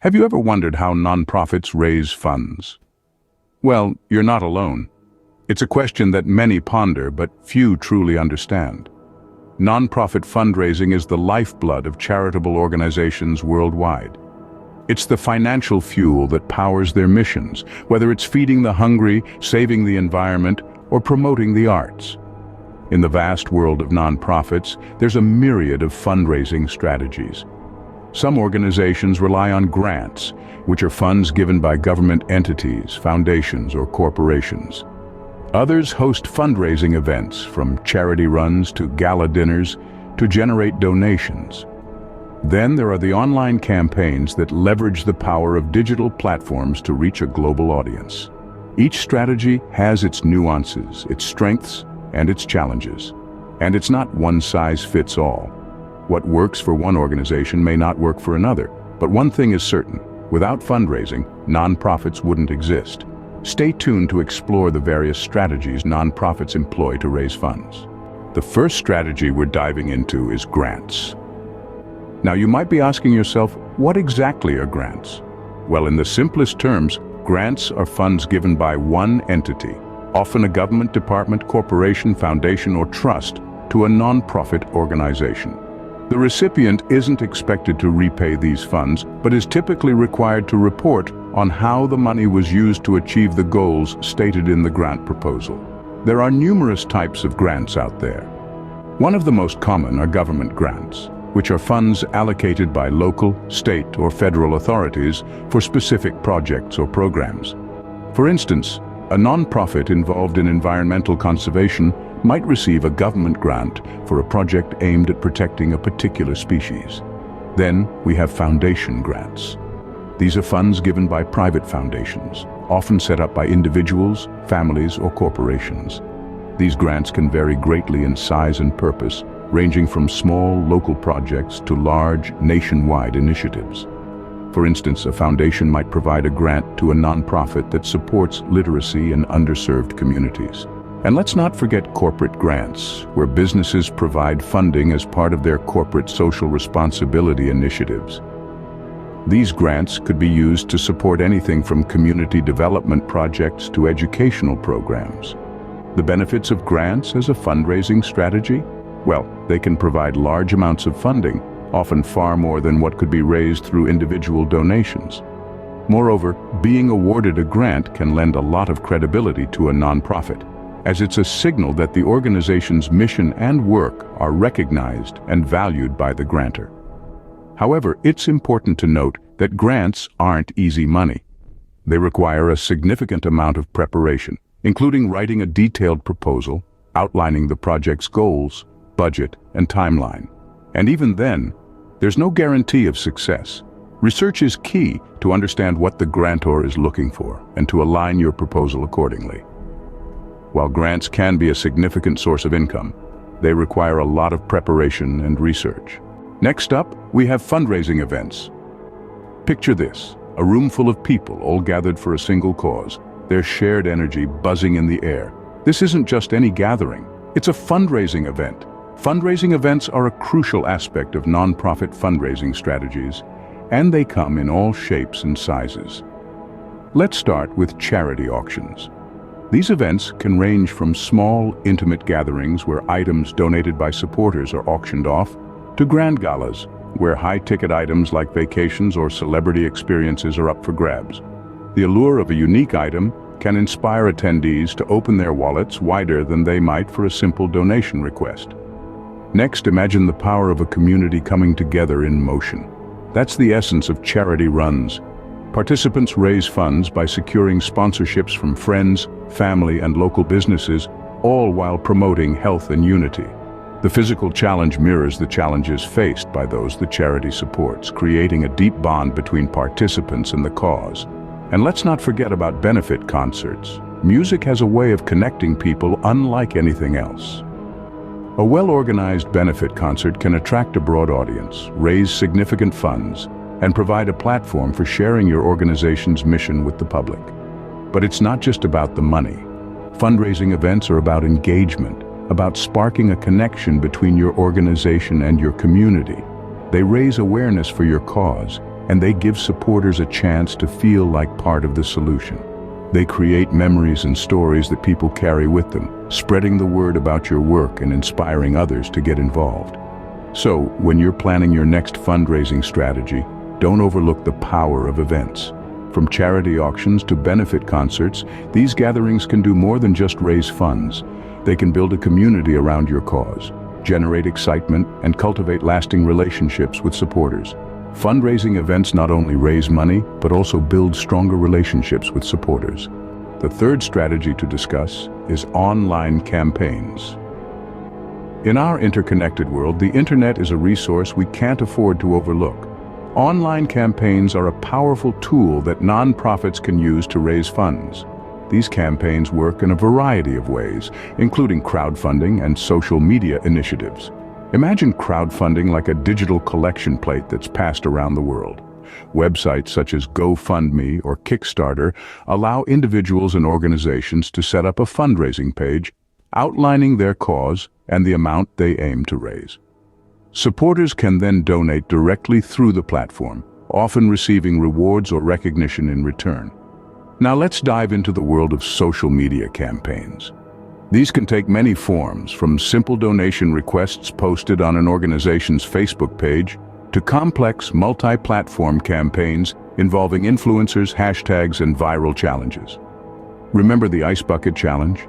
Have you ever wondered how nonprofits raise funds? Well, you're not alone. It's a question that many ponder, but few truly understand. Nonprofit fundraising is the lifeblood of charitable organizations worldwide. It's the financial fuel that powers their missions, whether it's feeding the hungry, saving the environment, or promoting the arts. In the vast world of nonprofits, there's a myriad of fundraising strategies. Some organizations rely on grants, which are funds given by government entities, foundations, or corporations. Others host fundraising events, from charity runs to gala dinners, to generate donations. Then there are the online campaigns that leverage the power of digital platforms to reach a global audience. Each strategy has its nuances, its strengths, and its challenges. And it's not one size fits all. What works for one organization may not work for another, but one thing is certain: without fundraising, nonprofits wouldn't exist. Stay tuned to explore the various strategies nonprofits employ to raise funds. The first strategy we're diving into is grants. Now, you might be asking yourself, what exactly are grants? Well, in the simplest terms, grants are funds given by one entity, often a government department, corporation, foundation, or trust, to a nonprofit organization. The recipient isn't expected to repay these funds, but is typically required to report on how the money was used to achieve the goals stated in the grant proposal. There are numerous types of grants out there. One of the most common are government grants, which are funds allocated by local, state, or federal authorities for specific projects or programs. For instance, a nonprofit involved in environmental conservation might receive a government grant for a project aimed at protecting a particular species. Then we have foundation grants. These are funds given by private foundations, often set up by individuals, families, or corporations. These grants can vary greatly in size and purpose, ranging from small local projects to large nationwide initiatives. For instance, a foundation might provide a grant to a nonprofit that supports literacy in underserved communities. And let's not forget corporate grants, where businesses provide funding as part of their corporate social responsibility initiatives. These grants could be used to support anything from community development projects to educational programs. The benefits of grants as a fundraising strategy? Well, they can provide large amounts of funding, often far more than what could be raised through individual donations. Moreover, being awarded a grant can lend a lot of credibility to a nonprofit, as it's a signal that the organization's mission and work are recognized and valued by the grantor. However, it's important to note that grants aren't easy money. They require a significant amount of preparation, including writing a detailed proposal, outlining the project's goals, budget, and timeline. And even then, there's no guarantee of success. Research is key to understand what the grantor is looking for and to align your proposal accordingly. While grants can be a significant source of income, they require a lot of preparation and research. Next up, we have fundraising events. Picture this: a room full of people all gathered for a single cause, their shared energy buzzing in the air. This isn't just any gathering, it's a fundraising event. Fundraising events are a crucial aspect of nonprofit fundraising strategies, and they come in all shapes and sizes. Let's start with charity auctions. These events can range from small, intimate gatherings where items donated by supporters are auctioned off, to grand galas, where high-ticket items like vacations or celebrity experiences are up for grabs. The allure of a unique item can inspire attendees to open their wallets wider than they might for a simple donation request. Next, imagine the power of a community coming together in motion. That's the essence of charity runs. Participants raise funds by securing sponsorships from friends, family, and local businesses, all while promoting health and unity. The physical challenge mirrors the challenges faced by those the charity supports, creating a deep bond between participants and the cause. And let's not forget about benefit concerts. Music has a way of connecting people unlike anything else. A well-organized benefit concert can attract a broad audience, raise significant funds, and provide a platform for sharing your organization's mission with the public. But it's not just about the money. Fundraising events are about engagement, about sparking a connection between your organization and your community. They raise awareness for your cause and they give supporters a chance to feel like part of the solution. They create memories and stories that people carry with them, spreading the word about your work and inspiring others to get involved. So, when you're planning your next fundraising strategy, don't overlook the power of events. From charity auctions to benefit concerts, these gatherings can do more than just raise funds. They can build a community around your cause, generate excitement, and cultivate lasting relationships with supporters. Fundraising events not only raise money, but also build stronger relationships with supporters. The third strategy to discuss is online campaigns. In our interconnected world, the internet is a resource we can't afford to overlook. Online campaigns are a powerful tool that nonprofits can use to raise funds. These campaigns work in a variety of ways, including crowdfunding and social media initiatives. Imagine crowdfunding like a digital collection plate that's passed around the world. Websites such as GoFundMe or Kickstarter allow individuals and organizations to set up a fundraising page outlining their cause and the amount they aim to raise. Supporters can then donate directly through the platform, often receiving rewards or recognition in return. Now let's dive into the world of social media campaigns. These can take many forms, from simple donation requests posted on an organization's Facebook page to complex multi-platform campaigns involving influencers, hashtags, and viral challenges. Remember the Ice Bucket Challenge?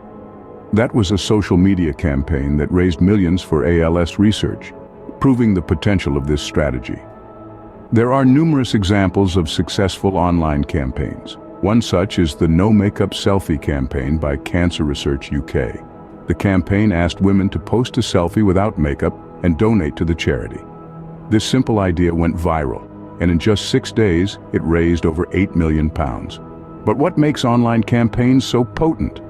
That was a social media campaign that raised millions for ALS research, proving the potential of this strategy. There are numerous examples of successful online campaigns. One such is the No Makeup Selfie campaign by Cancer Research UK. The campaign asked women to post a selfie without makeup and donate to the charity. This simple idea went viral, and in just 6 days, it raised over £8 million. But what makes online campaigns so potent?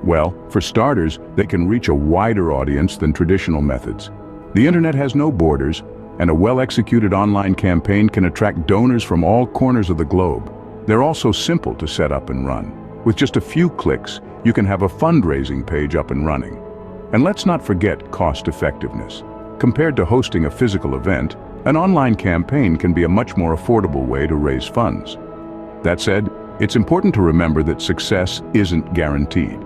Well, for starters, they can reach a wider audience than traditional methods. The internet has no borders, and a well-executed online campaign can attract donors from all corners of the globe. They're also simple to set up and run. With just a few clicks, you can have a fundraising page up and running. And let's not forget cost-effectiveness. Compared to hosting a physical event, an online campaign can be a much more affordable way to raise funds. That said, it's important to remember that success isn't guaranteed.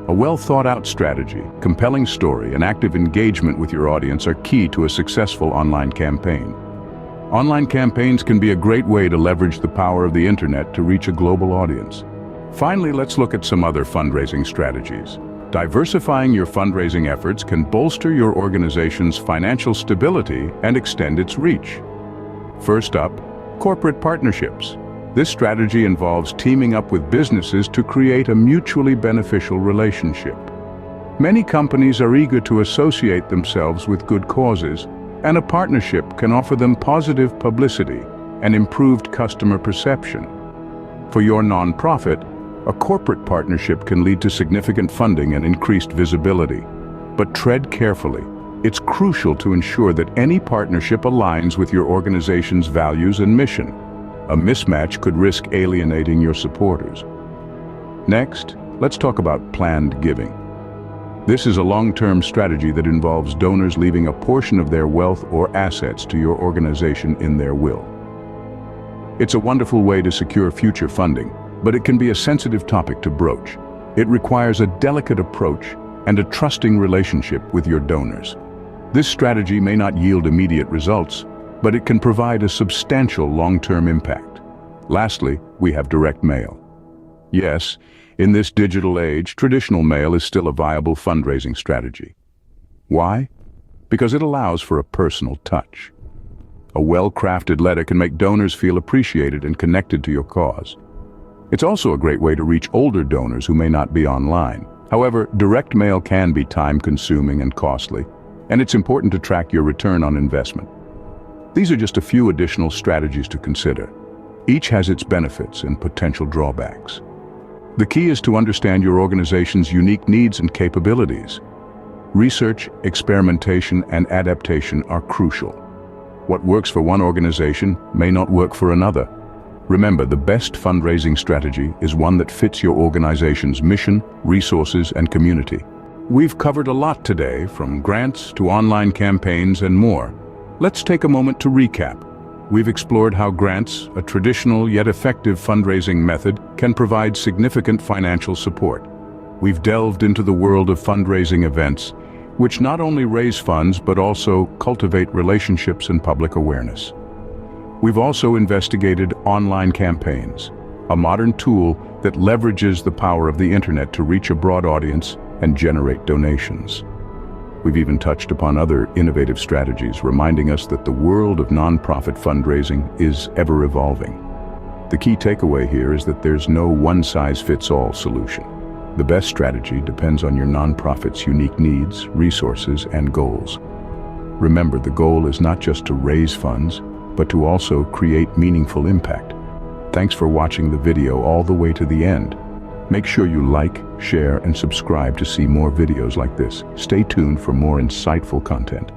A well-thought-out strategy, compelling story, and active engagement with your audience are key to a successful online campaign. Online campaigns can be a great way to leverage the power of the internet to reach a global audience. Finally, let's look at some other fundraising strategies. Diversifying your fundraising efforts can bolster your organization's financial stability and extend its reach. First up, corporate partnerships. This strategy involves teaming up with businesses to create a mutually beneficial relationship. Many companies are eager to associate themselves with good causes, and a partnership can offer them positive publicity and improved customer perception. For your nonprofit, a corporate partnership can lead to significant funding and increased visibility. But tread carefully. It's crucial to ensure that any partnership aligns with your organization's values and mission. A mismatch could risk alienating your supporters. Next, let's talk about planned giving. This is a long-term strategy that involves donors leaving a portion of their wealth or assets to your organization in their will. It's a wonderful way to secure future funding, but it can be a sensitive topic to broach. It requires a delicate approach and a trusting relationship with your donors. This strategy may not yield immediate results, but it can provide a substantial long-term impact. Lastly, we have direct mail. Yes, in this digital age, traditional mail is still a viable fundraising strategy. Why? Because it allows for a personal touch. A well-crafted letter can make donors feel appreciated and connected to your cause. It's also a great way to reach older donors who may not be online. However, direct mail can be time-consuming and costly, and it's important to track your return on investment. These are just a few additional strategies to consider. Each has its benefits and potential drawbacks. The key is to understand your organization's unique needs and capabilities. Research, experimentation, and adaptation are crucial. What works for one organization may not work for another. Remember, the best fundraising strategy is one that fits your organization's mission, resources, and community. We've covered a lot today, from grants to online campaigns and more. Let's take a moment to recap. We've explored how grants, a traditional yet effective fundraising method, can provide significant financial support. We've delved into the world of fundraising events, which not only raise funds but also cultivate relationships and public awareness. We've also investigated online campaigns, a modern tool that leverages the power of the internet to reach a broad audience and generate donations. We've even touched upon other innovative strategies, reminding us that the world of nonprofit fundraising is ever evolving. The key takeaway here is that there's no one-size-fits-all solution. The best strategy depends on your nonprofit's unique needs, resources, and goals. Remember, the goal is not just to raise funds, but to also create meaningful impact. Thanks for watching the video all the way to the end. Make sure you like, share, and subscribe to see more videos like this. Stay tuned for more insightful content.